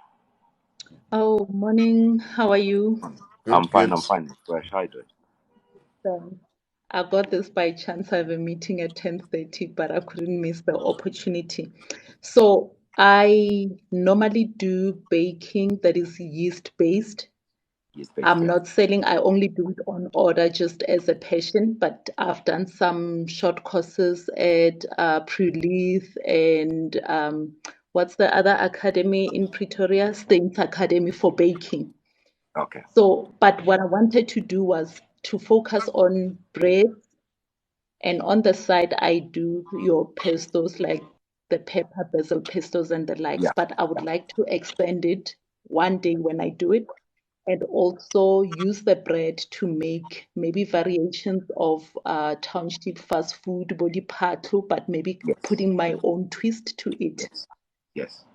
Oh, morning. How are you? Good, I'm fine. good. I'm fine. Fresh. How you doing? I got this by chance. I have a meeting at 10:30, but I couldn't miss the opportunity. So I normally do baking that is yeast-based. I'm not selling. I only do it on order just as a passion, but I've done some short courses at Prulith and what's the other academy in Pretoria? Staines Academy for baking. Okay. So, but what I wanted to do was to focus on bread, and on the side I do your pestos like the pepper basil pestos and the likes. Yeah. But I would like to expand it one day when I do it, and also use the bread to make maybe variations of township fast food, body pathu, but maybe Yes. putting my own twist to it. Yes. Yes.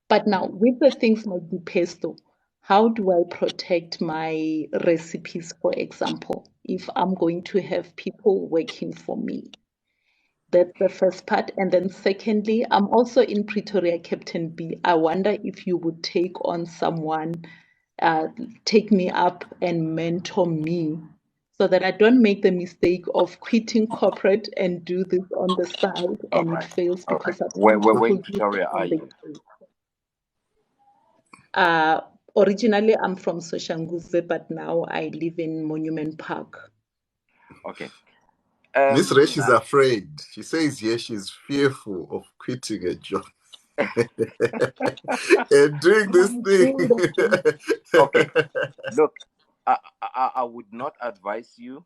But now with the things like the pesto, how do I protect my recipes, for example, if I'm going to have people working for me? That's the first part. And then secondly, I'm also in Pretoria, Captain B. I wonder if you would take on someone, take me up and mentor me so that I don't make the mistake of quitting corporate and do this on the side and it fails because I Where people in do Pretoria are you? Originally, I'm from Soshanguve, but now I live in Monument Park. Okay. Miss Resh is afraid. She says yes, she's fearful of quitting a job and doing this thing. Okay. Look, I would not advise you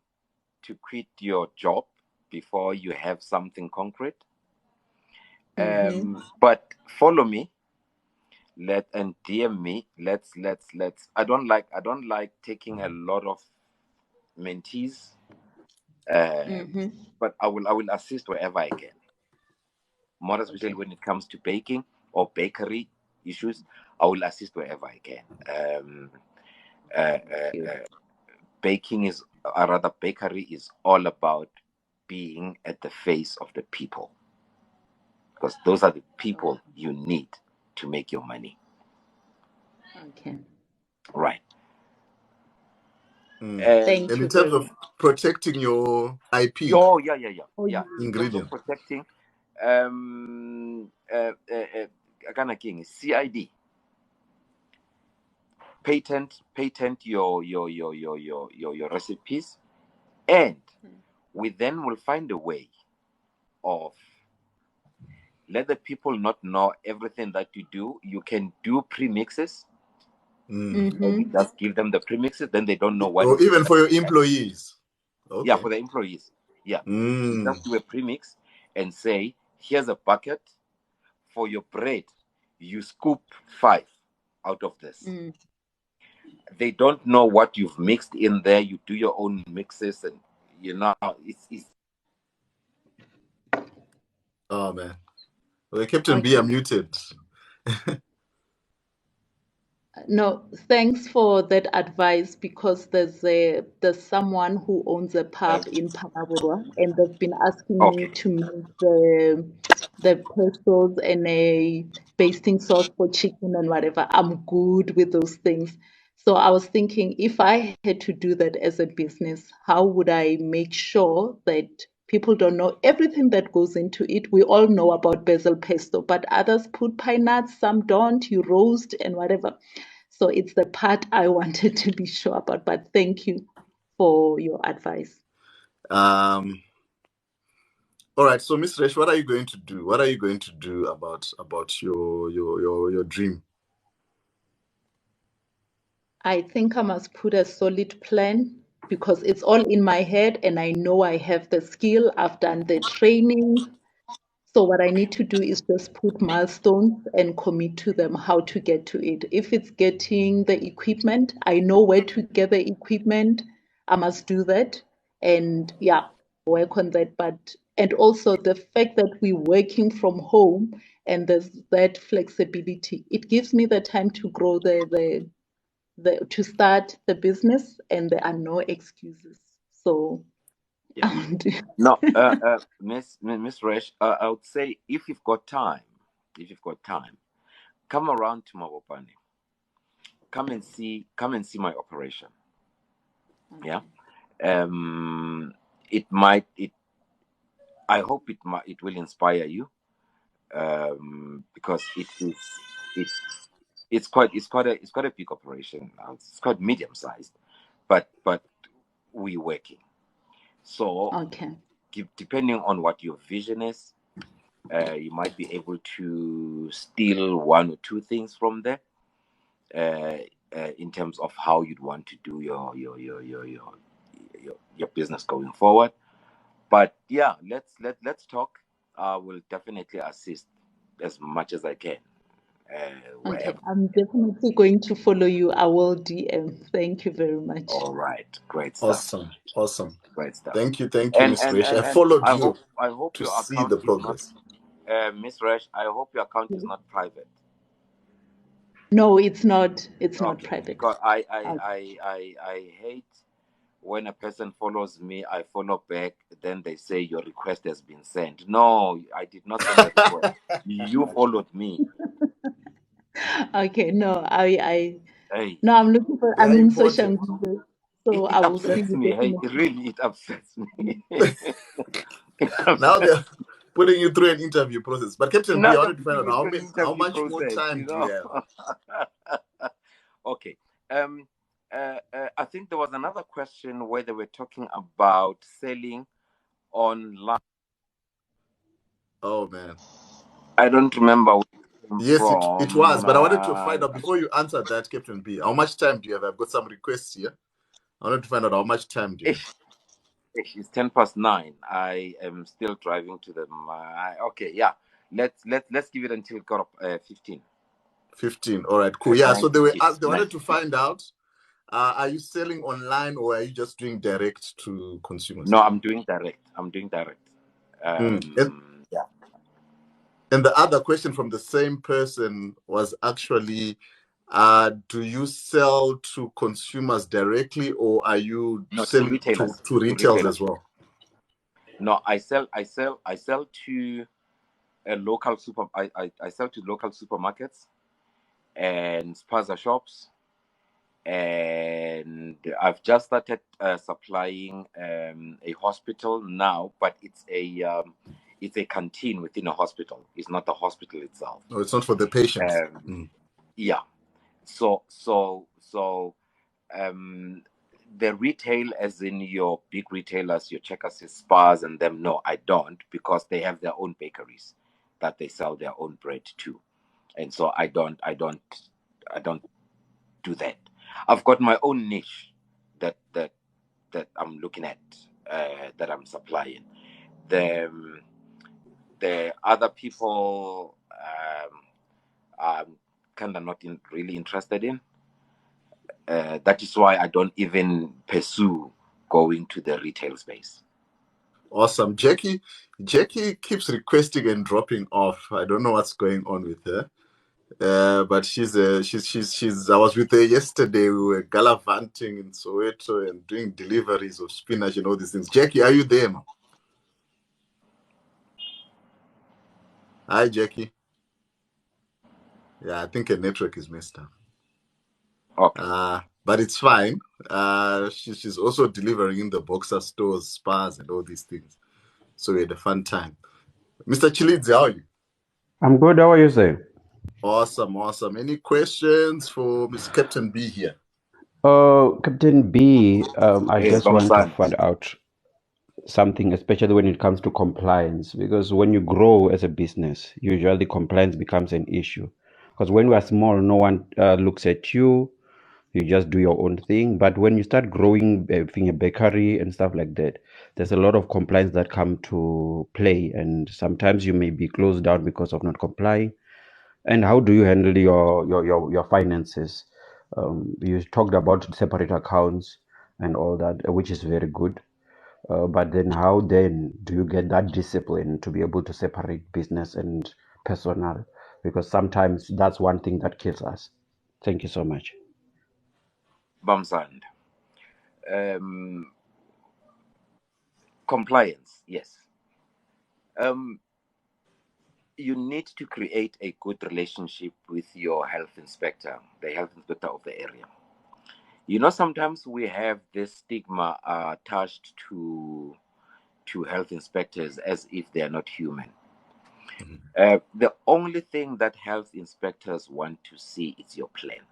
to quit your job before you have something concrete. But follow me. And DM me. Let's. I don't like taking a lot of mentees. But I will assist wherever I can. More especially when it comes to baking or bakery issues, I will assist wherever I can. Baking is, or rather, bakery is all about being at the face of the people. because those are the people you need to make your money. Okay. Right. Thank And you in terms very of much. protecting your IP Oh, yeah. Oh, In terms of ingredient. protecting, Agana King, CID, patent your recipes, and we then will find a way of let the people not know everything that you do. You can do premixes. Mm-hmm. And you just give them the premixes, then they don't know what Or is even for your employees. Okay. Yeah, for the employees. Yeah. You just do a premix and say, here's a bucket for your bread. You scoop 5 out of this. Mm. They don't know what you've mixed in there. You do your own mixes, and it's Oh man. Well, Captain B, I'm muted. No, thanks for that advice, because there's someone who owns a pub in Panaburwa, and they've been asking me okay. to make the pestos and a basting sauce for chicken and whatever. I'm good with those things. So I was thinking, if I had to do that as a business, how would I make sure that people don't know everything that goes into it? We all know about basil pesto, but others put pine nuts, some don't. You roast and whatever. So it's the part I wanted to be sure about. But thank you for your advice. All right. So, Miss Resh, what are you going to do? What are you going to do about your dream? I think I must put a solid plan, because it's all in my head and I know I have the skill. I've done the training. So what I need to do is just put milestones and commit to them how to get to it. If it's getting the equipment, I know where to get the equipment. I must do that and work on that. And also the fact that we're working from home and there's that flexibility, it gives me the time to grow to start the business, and there are no excuses. So Yeah. I will do. No, Miss Resh, I would say if you've got time, come around to Mabopane. Come and see my operation. Yeah. I hope it will inspire you, because it's quite a big operation. It's quite medium sized, but we're working. So Okay. depending on what your vision is, you might be able to steal 1 or 2 things from there, in terms of how you'd want to do your business going forward. But yeah, let's talk. I will definitely assist as much as I can, Okay, wherever. I'm definitely going to follow you. I will DM. Thank you very much. All right, great stuff. Awesome. Great stuff. Thank you, And Miss and Resh. I and, and followed I you hope to your see account the is not, progress. Miss Resh. I hope your account is not private. No, it's not. It's not Okay, private. because Okay. I hate when a person follows me, I follow back, then they say your request has been sent. No, I did not send a request. You followed me. Okay. No, Hey, no, I'm looking for. They I'm are in social important. media, so it I will see upsets you me. Hey, definitely. really, it upsets me. Now they're putting you through an interview process. But Captain B, Now I they're wanted to find putting out me through an how interview much more process, time do you have? Okay. I think there was another question where they were talking about selling online. Oh man. I don't remember where it came Yes, it was. from. But I wanted to find out before you answer that, Captain B, how much time do you have? I've got some requests here. I wanted to find out how much time do you have? It's 9:10. I am still driving to the. Okay, yeah. Let's give it until 15. 15. All right, cool. Yeah. So they were asked, they wanted to 9:15. find out, are you selling online or are you just doing direct to consumers? No, I'm doing direct. Yeah. And the other question from the same person was actually, do you sell to consumers directly or are you No, to selling retailers. to retailers as well? No, I sell to a local I sell to local supermarkets and spaza shops, and I've just started supplying a hospital now, but it's a canteen within a hospital. It's not the hospital itself. No, it's not for the patients. Yeah. So the retail, as in your big retailers, your Checkers, your Spars, and them, no, I don't, because they have their own bakeries that they sell their own bread to, and so I don't do that. I've got my own niche that I'm looking at, that I'm supplying. The other people, I'm kind of not really interested in. That is why I don't even pursue going to the retail space. Awesome. Jackie keeps requesting and dropping off. I don't know what's going on with her. But she's I was with her yesterday. We were gallivanting in Soweto and doing deliveries of spinach and all these things. Jackie, are you there, ma? Hi, Jackie. Yeah, I think her network is messed up. Okay. But it's fine. She's also delivering in the Boxer stores, spas, and all these things. So we had a fun time. Mr. Chilidze, how are you? I'm good. How are you, sir? Awesome. Any questions for Miss Captain B here? Captain B, I Yes, just want to Bamsan. find out something, especially when it comes to compliance, because when you grow as a business, usually compliance becomes an issue. Because when we are small, no one looks at you. You just do your own thing. But when you start growing, being a bakery and stuff like that, there's a lot of compliance that come to play, and sometimes you may be closed down because of not complying. And how do you handle your finances? You talked about separate accounts and all that, which is very good. But then how then do you get that discipline to be able to separate business and personal? Because sometimes that's one thing that kills us. Thank you so much. Bamsan. Compliance, yes. You need to create a good relationship with your health inspector, the health inspector of the area. You know, sometimes we have this stigma attached to health inspectors as if they are not human. The only thing that health inspectors want to see is your plan,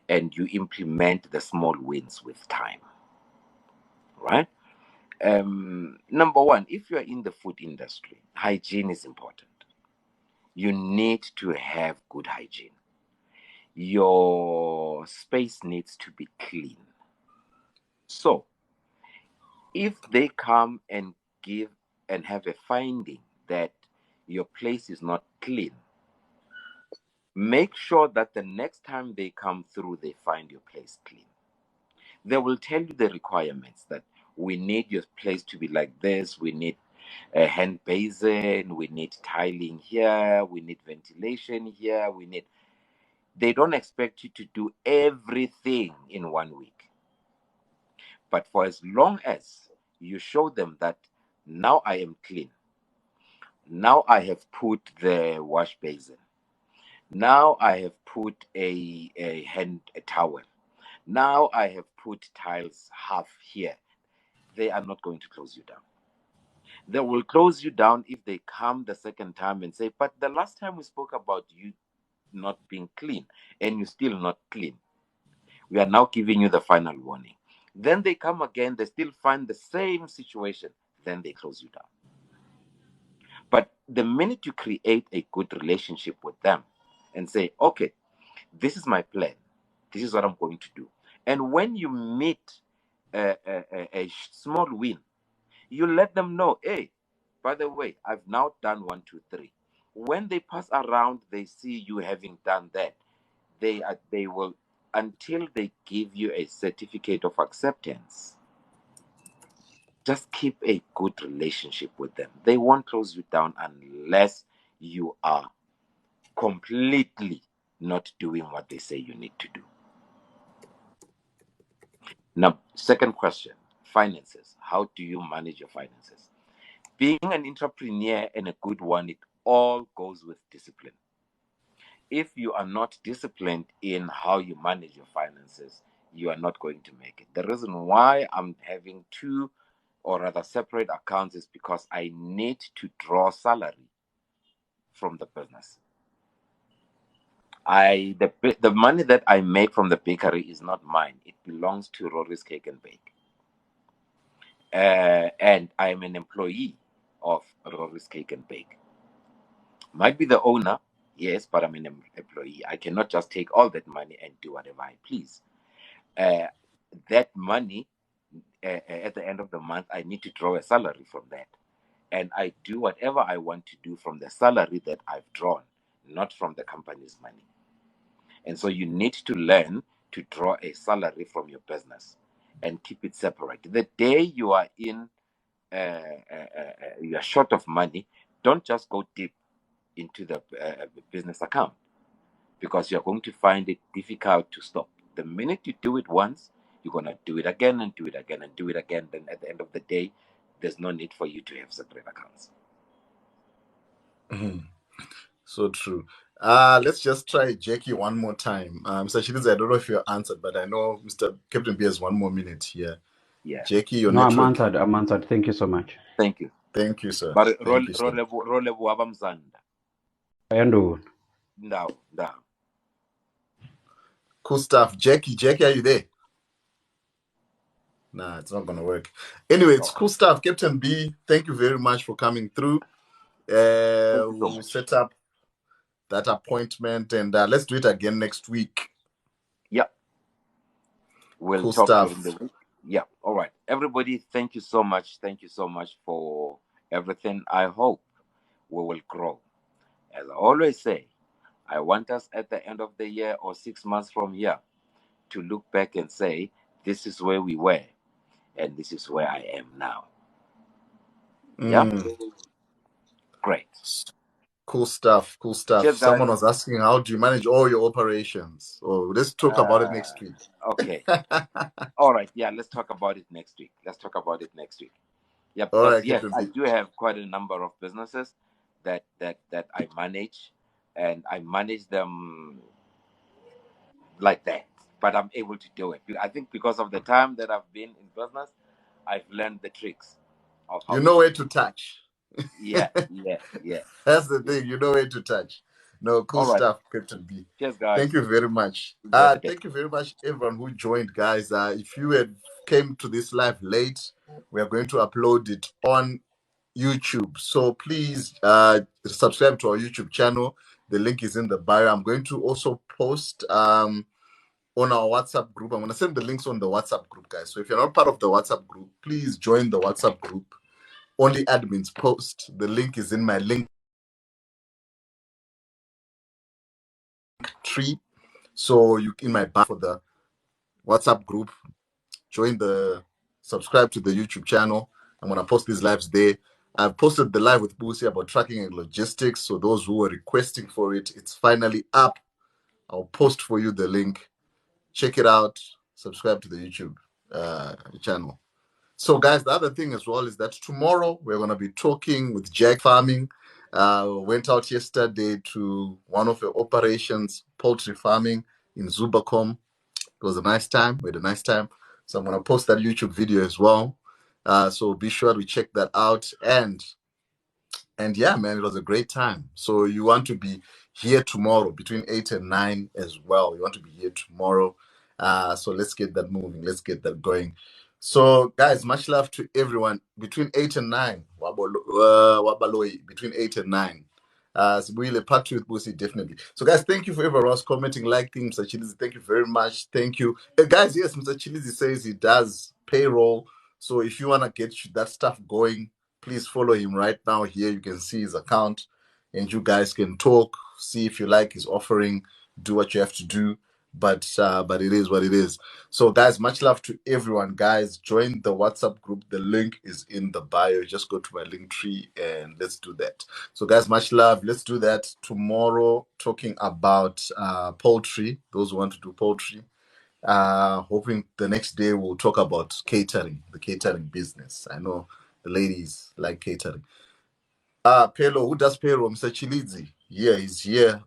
and you implement the small wins with time, right? Number one, if you are in the food industry, hygiene is important. You need to have good hygiene. Your space needs to be clean. So, if they come and give and have a finding that your place is not clean, make sure that the next time they come through, they find your place clean. They will tell you the requirements, that we need your place to be like this, we need a hand basin, we need tiling here, we need ventilation here, they don't expect you to do everything in 1 week. But for as long as you show them that now I am clean, now I have put the wash basin, now I have put a towel, now I have put tiles half here, they are not going to close you down. They will close you down if they come the second time and say, but the last time we spoke about you not being clean and you're still not clean. We are now giving you the final warning. Then they come again, they still find the same situation, then they close you down. But the minute you create a good relationship with them and say, okay, this is my plan, this is what I'm going to do. And when you meet a small win, you let them know, hey, by the way, I've now done 1, 2, 3. When they pass around, they see you having done that. They will, until they give you a certificate of acceptance, just keep a good relationship with them. They won't close you down unless you are completely not doing what they say you need to do. Now, second question, finances. How do you manage your finances? Being an entrepreneur and a good one, it all goes with discipline. If you are not disciplined in how you manage your finances, you are not going to make it. The reason why I'm having two or rather separate accounts is because I need to draw salary from the business. The money that I make from the bakery is not mine. It belongs to Rory's Cake and Bake. And I am an employee of Rory's Cake and Bake. Might be the owner, yes, but I'm an employee. I cannot just take all that money and do whatever I please. That money, at the end of the month, I need to draw a salary from that. And I do whatever I want to do from the salary that I've drawn, not from the company's money. And so you need to learn to draw a salary from your business and keep it separate. The day you are you are short of money, don't just go deep into the business account, because you're going to find it difficult to stop. The minute you do it once, you're going to do it again and do it again and do it again. Then at the end of the day, there's no need for you to have separate accounts. So true. Let's just try Jackie one more time. Mr. Chiliz, I don't know if you answered, but I know Mr. Captain B has one more minute here. Yeah. Jackie, your No, network. I'm answered. Thank you so much. Thank you. Thank you, sir. But Thank you, sir. role wabamzanda. Ayando. No. Cool stuff. Jackie, are you there? Nah, it's not gonna work. Anyway, it's cool stuff. Captain B, thank you very much for coming through. We'll set up that appointment, and let's do it again next week. Yeah. We'll cool talk stuff. during the week. Yeah. All right. Everybody, thank you so much. Thank you so much for everything. I hope we will grow. As I always say, I want us at the end of the year or 6 months from here to look back and say, this is where we were and this is where I am now. Yeah? Great. Cool stuff. Cheers, Someone guys. was asking, how do you manage all your operations? Oh, let's talk about it next week. Okay. All right. Yeah, let's talk about it next week. Yeah, All because right, yes, Captain I B. do have quite a number of businesses that I manage, and I manage them like that. But I'm able to do it. I think because of the time that I've been in business, I've learned the tricks of how You know where to touch. Yeah. That's the thing. You know where to touch. No, cool stuff, Captain B. Cheers, guys. Thank you very much. Enjoy the day. Thank you very much, everyone who joined, guys. If you had came to this live late, we are going to upload it on YouTube. So please subscribe to our YouTube channel. The link is in the bio. I'm going to also post on our WhatsApp group. I'm going to send the links on the WhatsApp group, guys. So if you're not part of the WhatsApp group, please join the WhatsApp group. Only admins post. The link is in my link tree. So you in my bio for the WhatsApp group. Subscribe to the YouTube channel. I'm going to post these lives there. I've posted the live with Boosie about tracking and logistics. So those who were requesting for it, it's finally up. I'll post for you the link. Check it out. Subscribe to the YouTube channel. So, guys, the other thing as well is that tomorrow we're going to be talking with Jack Farming. Went out yesterday to one of the operations, poultry farming in Zubacom. It was a nice time. We had a nice time. So I'm going to post that YouTube video as well. So be sure to check that out. And yeah, man, it was a great time. So you want to be here tomorrow between 8 and 9 as well. You want to be here tomorrow. So let's get that moving. Let's get that going. So, guys, much love to everyone between 8 and 9. Wabaloi, between 8 and 9. Sibuyile, part 2 with Busi, definitely. So, guys, thank you for everyone else commenting, liking, Mr. Chilizi. Thank you very much. Thank you. Guys, yes, Mr. Chilizi says he does payroll. So, if you want to get that stuff going, please follow him right now. Here you can see his account, and you guys can talk, see if you like his offering, do what you have to do. But it is what it is. So, guys, much love to everyone. Guys, join the WhatsApp group. The link is in the bio. Just go to my link tree and let's do that. So, guys, much love. Let's do that tomorrow. Talking about poultry. Those who want to do poultry. Hoping the next day we'll talk about catering, the catering business. I know the ladies like catering. Payroll. Who does payroll? Mr. Chilidzi. Yeah, he's here.